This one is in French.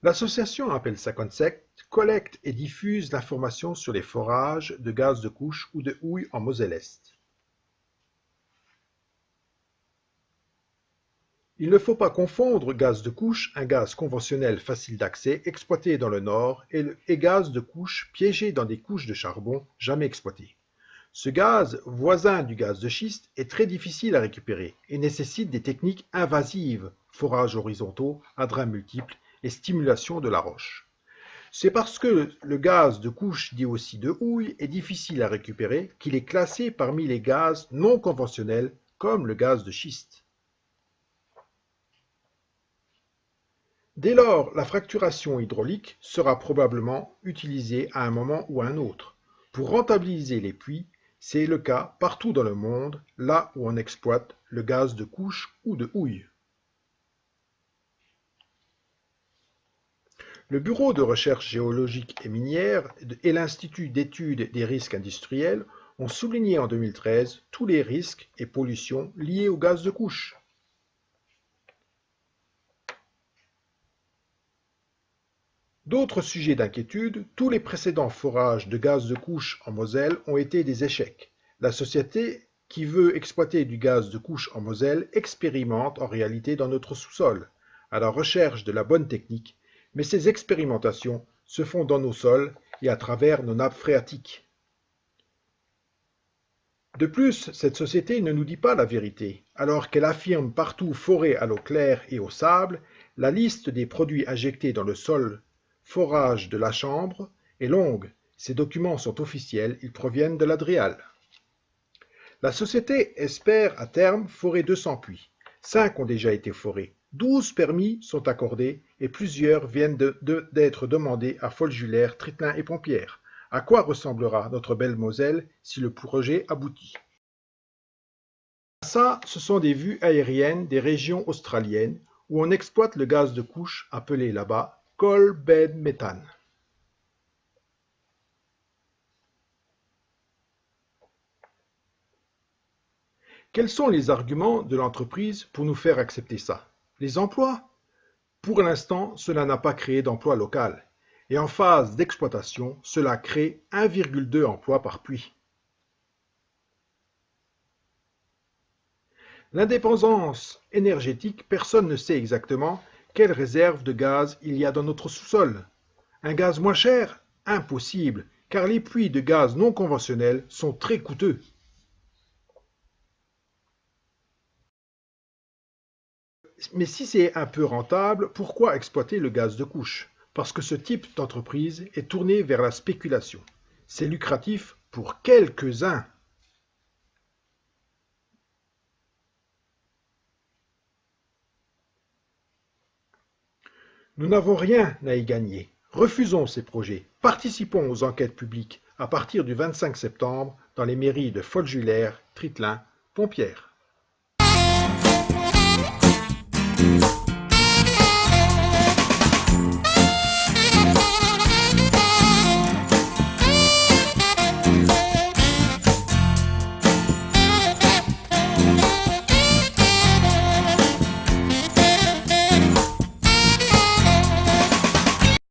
L'association Appel 57 collecte et diffuse l'information sur les forages de gaz de couche ou de houille en Moselle-Est. Il ne faut pas confondre gaz de couche, un gaz conventionnel facile d'accès exploité dans le Nord, et gaz de couche piégé dans des couches de charbon jamais exploitées. Ce gaz, voisin du gaz de schiste, est très difficile à récupérer et nécessite des techniques invasives, forages horizontaux, à drains multiples et stimulation de la roche. C'est parce que le gaz de couche, dit aussi de houille, est difficile à récupérer qu'il est classé parmi les gaz non conventionnels comme le gaz de schiste. Dès lors, la fracturation hydraulique sera probablement utilisée à un moment ou à un autre. Pour rentabiliser les puits, c'est le cas partout dans le monde, là où on exploite le gaz de couche ou de houille. Le Bureau de recherche géologique et minière et l'Institut d'études des risques industriels ont souligné en 2013 tous les risques et pollutions liés au gaz de couche. D'autres sujets d'inquiétude, tous les précédents forages de gaz de couche en Moselle ont été des échecs. La société qui veut exploiter du gaz de couche en Moselle expérimente en réalité dans notre sous-sol, à la recherche de la bonne technique, mais ces expérimentations se font dans nos sols et à travers nos nappes phréatiques. De plus, cette société ne nous dit pas la vérité, alors qu'elle affirme partout forer à l'eau claire et au sable. La liste des produits injectés dans le sol forage de la Chambre est longue. Ces documents sont officiels, ils proviennent de l'Adréal. La société espère à terme forer 200 puits. 5 ont déjà été forés, 12 permis sont accordés et plusieurs viennent d'être demandés à Folgulaire, Tritelin et Pompières. À quoi ressemblera notre belle Moselle si le projet aboutit? Ça, ce sont des vues aériennes des régions australiennes où on exploite le gaz de couche appelé là-bas coal bed methane. Quels sont les arguments de l'entreprise pour nous faire accepter ça? Les emplois? Pour l'instant, cela n'a pas créé d'emploi local. Et en phase d'exploitation, cela crée 1,2 emplois par puits. L'indépendance énergétique, personne ne sait exactement quelle réserve de gaz il y a dans notre sous-sol. Un gaz moins cher? Impossible, car les puits de gaz non conventionnels sont très coûteux. Mais si c'est un peu rentable, pourquoi exploiter le gaz de couche? Parce que ce type d'entreprise est tourné vers la spéculation. C'est lucratif pour quelques-uns. Nous n'avons rien à y gagner. Refusons ces projets. Participons aux enquêtes publiques à partir du 25 septembre dans les mairies de Folgulaire, Tritelin, Pompières.